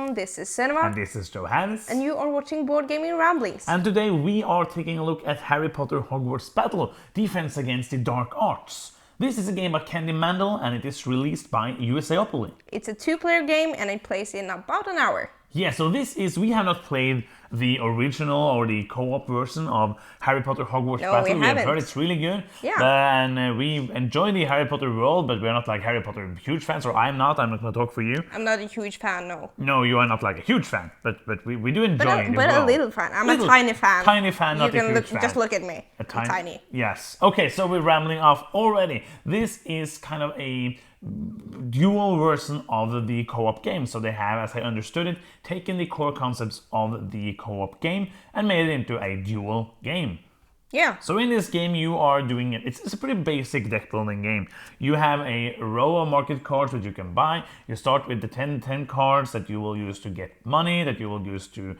everyone, this is Cinema. And this is Johannes. And you are watching Board Gaming Ramblings. And today we are taking a look at Harry Potter Hogwarts Battle, Defense Against the Dark Arts. This is a game by Candy Mandel and it is released by USAopoly. It's a 2-player game and it plays in about an hour. Yeah, so we have not played the original or the co-op version of Harry Potter Hogwarts Battle. We haven't. Have heard it's really good. Yeah. And we enjoy the Harry Potter world, but we're not like Harry Potter huge fans, or I'm not going to talk for you. I'm not a huge fan, no. No, you are not like a huge fan, but we do enjoy it. But a little fan. I'm a tiny fan. Tiny fan, not a huge fan. Just look at me. I'm tiny. Yes. Okay, so we're rambling off already. This is kind of a dual version of the co-op game. So they have, as I understood it, taken the core concepts of the co-op game and made it into a dual game. Yeah. So in this game you are doing it. It's a pretty basic deck building game. You have a row of market cards that you can buy. You start with the 10 cards that you will use to get money, that you will use to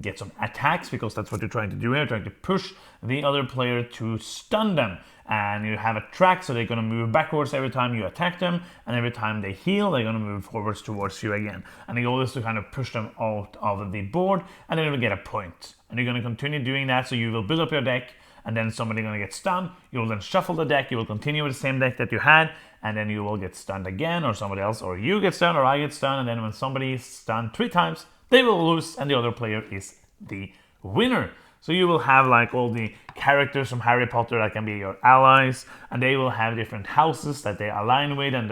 get some attacks, because that's what you're trying to do here, trying to push the other player to stun them. And you have a track, so they're going to move backwards every time you attack them, and every time they heal, they're going to move forwards towards you again. And the goal is to kind of push them out of the board, and then you will get a point. And you're going to continue doing that, so you will build up your deck, and then somebody's going to get stunned. You will then shuffle the deck, you will continue with the same deck that you had, and then you will get stunned again, or somebody else, or you get stunned, or I get stunned, and then when somebody is stunned 3 times, they will lose, and the other player is the winner. So you will have like all the characters from Harry Potter that can be your allies, and they will have different houses that they align with, and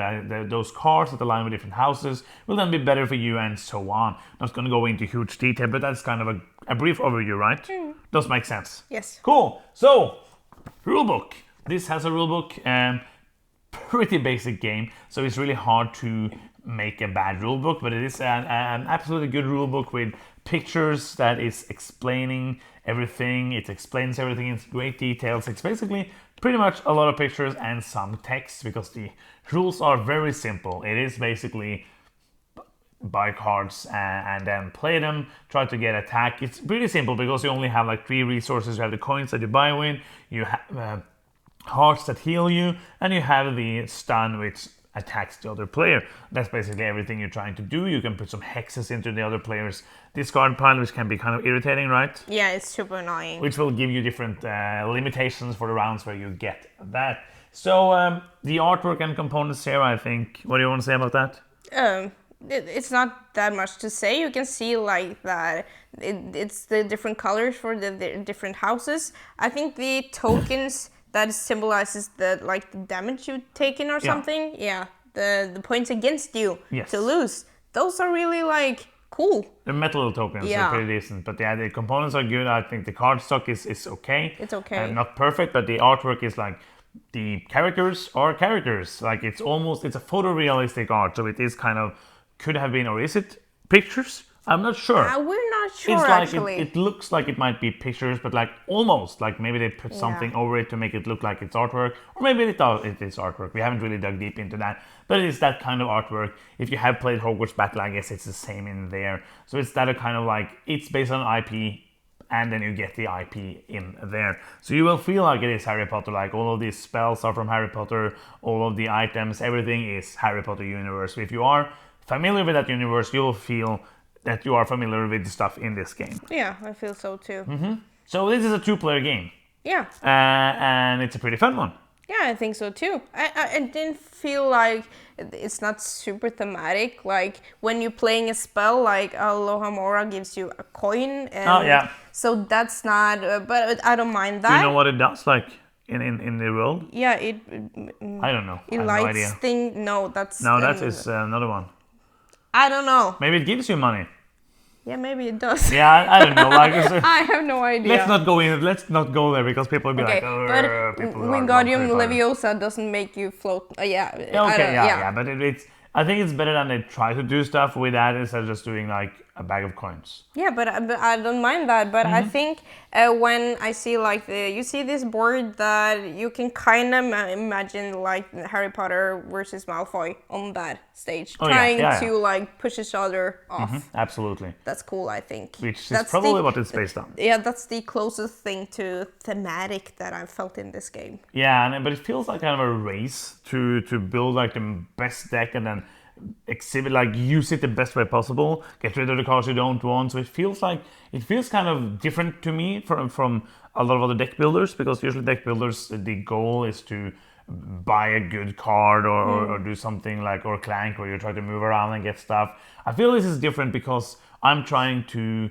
those cards that align with different houses will then be better for you, and so on. I'm not going to go into huge detail, but that's kind of a brief overview, right? Does make sense? Yes. Cool. So, rulebook. This has a rulebook, pretty basic game, so it's really hard to make a bad rulebook, but it is an absolutely good rulebook with pictures that is explaining everything. It explains everything in great details. It's basically pretty much a lot of pictures and some text, because the rules are very simple. It is basically buy cards and then play them, try to get attack. It's pretty simple because you only have like 3 resources. You have the coins that you buy with, you have hearts that heal you, and you have the stun, which attacks the other player. That's basically everything you're trying to do. You can put some hexes into the other player's discard pile, which can be kind of irritating, right? Yeah, it's super annoying. Which will give you different limitations for the rounds where you get that. So the artwork and components here, I think. What do you want to say about that? It's not that much to say. You can see like that it's the different colors for the different houses. I think the tokens that symbolizes the damage you've taken or something. Yeah, the points against you to lose. Those are really cool. The metal tokens are pretty decent, but yeah, the components are good. I think the card stock is okay. It's okay. Not perfect, but the artwork is like, the characters are characters. Like it's a photorealistic art, so it is kind of, could have been, or is it pictures? I'm not sure. We're not sure, it's actually. It looks like it might be pictures, but almost maybe they put something over it to make it look like it's artwork, or maybe it is artwork. We haven't really dug deep into that, but it's that kind of artwork. If you have played Hogwarts Battle, I guess it's the same in there. So it's that kind of it's based on IP, and then you get the IP in there. So you will feel like it is Harry Potter, like all of these spells are from Harry Potter, all of the items, everything is Harry Potter universe. So if you are familiar with that universe, you will feel that you are familiar with the stuff in this game. Yeah, I feel so too. So this is a 2-player game. Yeah. And it's a pretty fun one. Yeah, I think so too. I didn't feel like it's not super thematic. Like when you're playing a spell, like Alohomora gives you a coin. And so that's not, but I don't mind that. Do you know what it does, in the world? Yeah, I don't know. It I have lights no idea. thing. No, that's... No, that is another one. I don't know. Maybe it gives you money. Yeah, maybe it does. Yeah, I don't know. I have no idea. Let's not go there, because people will be like, but Wingardium Leviosa doesn't make you float. But I think it's better than they try to do stuff with that instead of just doing a bag of coins. Yeah, but I don't mind that. But I think when I see you see this board that you can kind of imagine Harry Potter versus Malfoy on that stage, trying to push each other off. Absolutely. That's cool, I think. Which is probably what it's based on. Yeah, that's the closest thing to thematic that I've felt in this game. Yeah, but it feels like kind of a race to build the best deck and then exhibit, like use it the best way possible, get rid of the cards you don't want. So it feels kind of different to me from a lot of other deck builders, because usually deck builders, the goal is to buy a good card or do something like, or Clank, where you try to move around and get stuff. I feel this is different because I'm trying to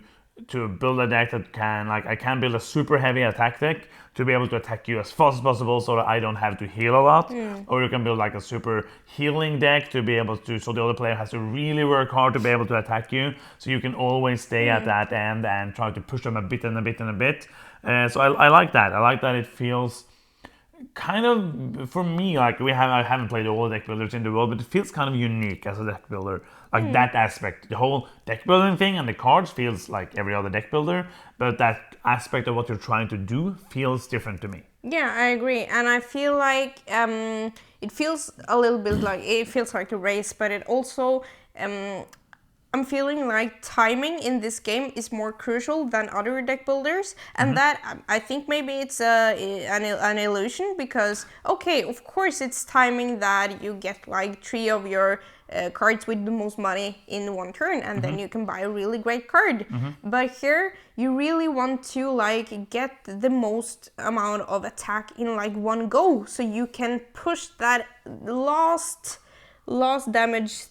build a deck that I can build a super heavy attack deck to be able to attack you as fast as possible, so that I don't have to heal a lot. Or you can build like a super healing deck to be able to, so the other player has to really work hard to be able to attack you, so you can always stay at that end and try to push them a bit and a bit and a bit. So I like that. I like that it feels kind of, for me, like I haven't played all the deck builders in the world, but it feels kind of unique as a deck builder. Like that aspect, the whole deck building thing and the cards feels like every other deck builder, but that aspect of what you're trying to do feels different to me. Yeah, I agree, and I feel like it feels a little bit like a race, but it also I'm feeling like timing in this game is more crucial than other deck builders, and that I think maybe it's an illusion, because okay, of course it's timing that you get like 3 of your cards with the most money in one turn, and then you can buy a really great card. But here you really want to like get the most amount of attack in like one go, so you can push that last damage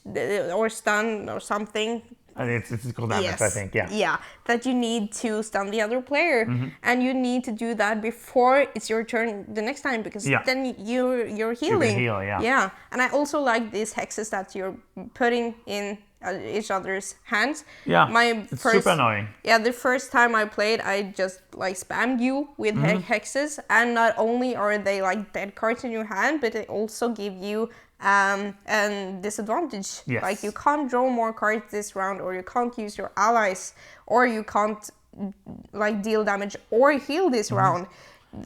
or stun or something. And it's called damage, Yes. I think, yeah. Yeah, that you need to stun the other player, and you need to do that before it's your turn the next time, because then you're healing. You can heal, yeah. Yeah, and I also like these hexes that you're putting in each other's hands. Yeah, it's super annoying. Yeah, the first time I played, I just like spammed you with hexes, and not only are they like dead cards in your hand, but they also give you and disadvantage. Yes. Like you can't draw more cards this round, or you can't use your allies, or you can't like deal damage or heal this round.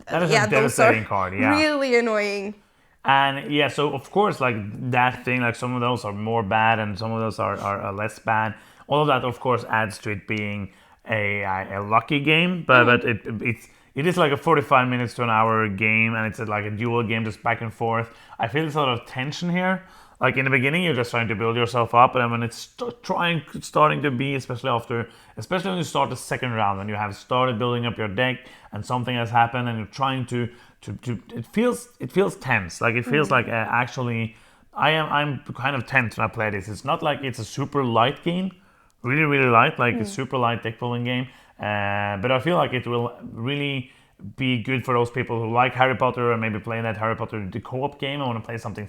That is a devastating card, yeah. Really annoying. And yeah, so of course, like that thing, like some of those are more bad and some of those are less bad. All of that, of course, adds to it being a lucky game, but it is like a 45 minutes to an hour game, and it's like a dual game, just back and forth. I feel there's a lot of tension here. Like in the beginning, you're just trying to build yourself up, and then when it's starting to be, especially when you start the second round, when you have started building up your deck, and something has happened, and you're trying to it feels tense. Like it feels like actually, I'm kind of tense when I play this. It's not like it's a super light game, really light, like a super light deck building game. But I feel like it will really be good for those people who like Harry Potter and maybe playing that Harry Potter the co-op game. I want to play something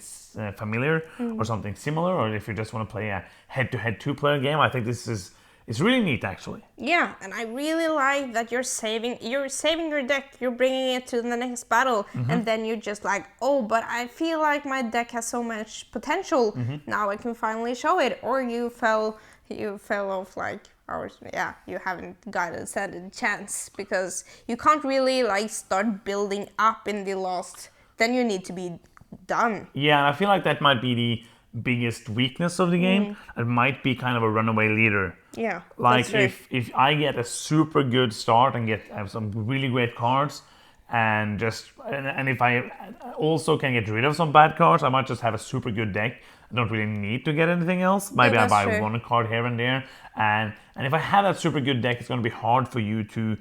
familiar or something similar, or if you just want to play a head-to-head 2-player game, I think it's really neat, actually. Yeah, and I really like that you're saving your deck, you're bringing it to the next battle, and then you're just like, oh, but I feel like my deck has so much potential. Now I can finally show it. Or you fell off like, or yeah, you haven't got a second chance, because you can't really like start building up in the last. Then you need to be done. Yeah, and I feel like that might be the biggest weakness of the game. It might be kind of a runaway leader. Yeah, like that's if I get a super good start and have some really great cards, and if I also can get rid of some bad cards, I might just have a super good deck. I don't really need to get anything else. Maybe I buy one card here and there, and if I have that super good deck, it's going to be hard for you to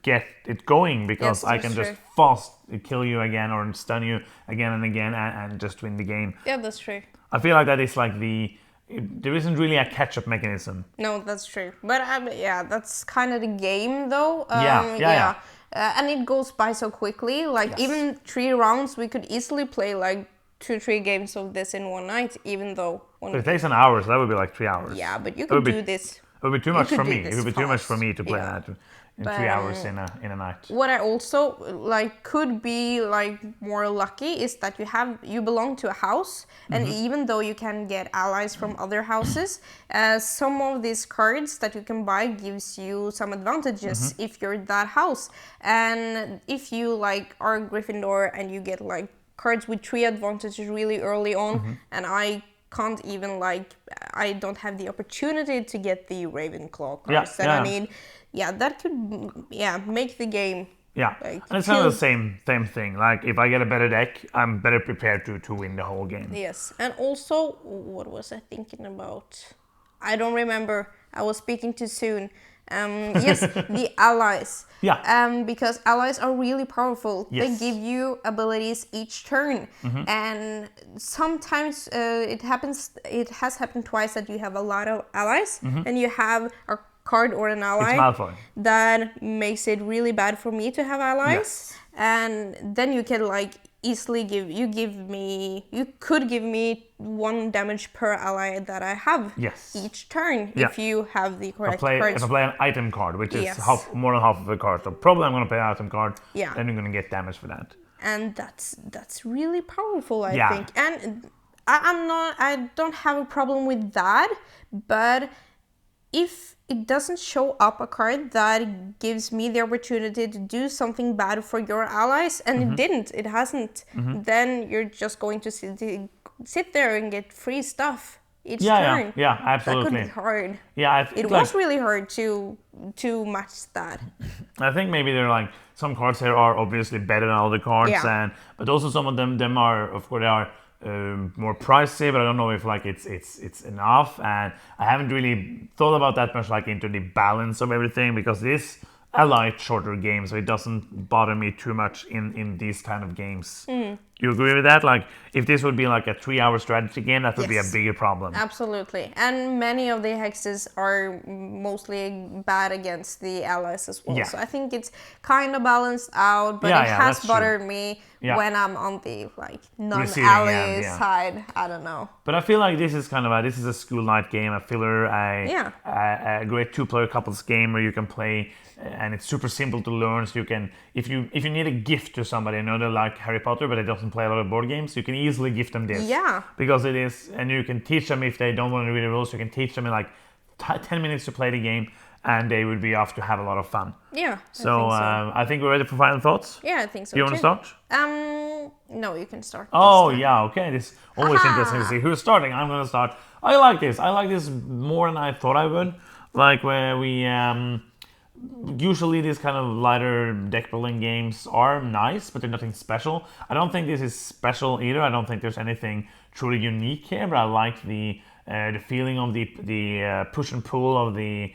get it going, because I can just fast kill you again or stun you again and again and just win the game. Yeah, that's true. I feel like that is like there isn't really a catch-up mechanism. No, that's true. But yeah, that's kind of the game, though. Yeah. And it goes by so quickly. Like even 3 rounds, we could easily play like 2-3 games of this in one night, even though. But it takes an hour, so that would be like 3 hours. Yeah, but you could do this. It would be too much for me. It would be too much fast. for me to play that in 3 hours in a night. What I also like could be like more lucky is that you belong to a house, and even though you can get allies from other houses, some of these cards that you can buy gives you some advantages if you're that house. And if you like are Gryffindor and you get like cards with 3 advantages really early on, and I can't even I don't have the opportunity to get the Ravenclaw cards that I need. Yeah, that could make the game Yeah, Like, and it's kind of the same thing. Like if I get a better deck, I'm better prepared to win the whole game. Yes, and also, what was I thinking about? I don't remember. I was speaking too soon. Yes, the allies. Yeah. Because allies are really powerful. Yes. They give you abilities each turn, and sometimes it happens. It has happened twice that you have a lot of allies, and you have a card or an ally Malfoy. that makes it really bad for me to have allies. Yes. And then you can like easily you could give me 1 damage per ally that I have Yes. each turn Yeah. if you have the correct If cards. I play an item card, which is Yes. more than half of the card, so probably I'm going to play an item card. Yeah. Then you're going to get damage for that. And that's really powerful, I Yeah. think. And I don't have a problem with that, but if it doesn't show up a card that gives me the opportunity to do something bad for your allies, and it hasn't, then you're just going to sit there and get free stuff each turn. Yeah, absolutely. That could be hard. Yeah, I think It was really hard to match that. I think maybe they're like some cards here are obviously better than other cards, Yeah. but also some of them are, of course, they are more pricey. But I don't know if like it's enough, and I haven't really thought about that much like into the balance of everything, because this a light shorter game, so it doesn't bother me too much in these kind of games. You agree with that? Like if this would be like a 3-hour strategy game, that would be a Yes. bigger problem. Absolutely. And many of the hexes are mostly bad against the allies as well. Yeah. So I think it's kind of balanced out, but Yeah, it yeah, has that's true. bothered me Yeah. when I'm on the like Receiving non-ally end, yeah. side. I don't know. But I feel like this is kind of this is a school night game, a filler, Yeah. a great 2-player couples game where you can play, and it's super simple to learn. So you can, if you need a gift to somebody, I know they like Harry Potter, but they doesn't play a lot of board games, you can easily gift them this. Yeah. Because it is, and you can teach them if they don't want to read the rules. You can teach them in like 10 minutes to play the game, and they would be off to have a lot of fun. Yeah. So I think we're ready for final thoughts. Yeah, I think so. Do you want to start? No, you can start. Oh this time. yeah, okay. This always Haha. interesting to see who's starting. I'm gonna start. I like this. I like this more than I thought I would. Like where we usually these kind of lighter deck building games are nice, but they're nothing special. I don't think this is special either. I don't think there's anything truly unique here. But I like the feeling of the push and pull of the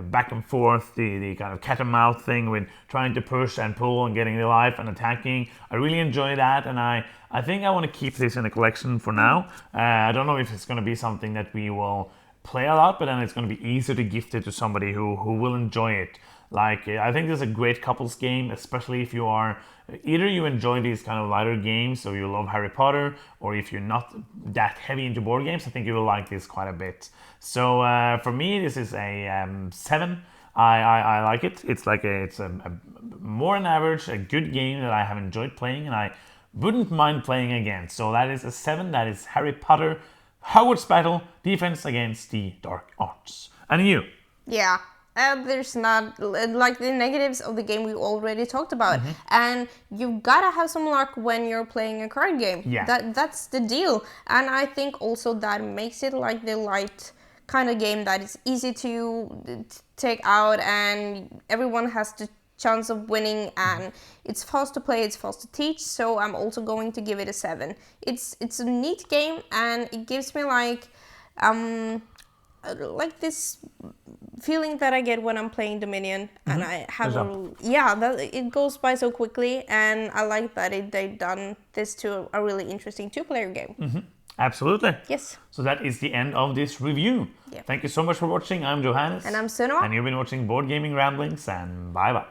back and forth, the kind of cat and mouse thing with trying to push and pull and getting the life and attacking. I really enjoy that, and I think I want to keep this in the collection for now. I don't know if it's going to be something that we will play a lot, but then it's going to be easier to gift it to somebody who will enjoy it. Like I think this is a great couples game, especially if you are either you enjoy these kind of lighter games, so you love Harry Potter, or if you're not that heavy into board games, I think you will like this quite a bit. So for me, this is a 7. I like it. It's like it's a more than average, a good game that I have enjoyed playing, and I wouldn't mind playing again. So that is a 7. That is Harry Potter Hogwarts Battle Defense Against the Dark Arts. And you? Yeah. There's not like the negatives of the game we already talked about, and you've gotta have some luck when you're playing a card game. Yeah. That's the deal, and I think also that makes it like the light kind of game that is easy to take out, and everyone has the chance of winning, and it's fast to play, it's fast to teach. So I'm also going to give it a 7. It's a neat game, and it gives me like this feeling that I get when I'm playing Dominion, and I have it goes by so quickly, and I like that they've done this to a really interesting 2-player game. Absolutely. Yes. So that is the end of this review. Yep. Thank you so much for watching. I'm Johannes. And I'm Sunniva. And you've been watching Board Gaming Ramblings, and bye bye.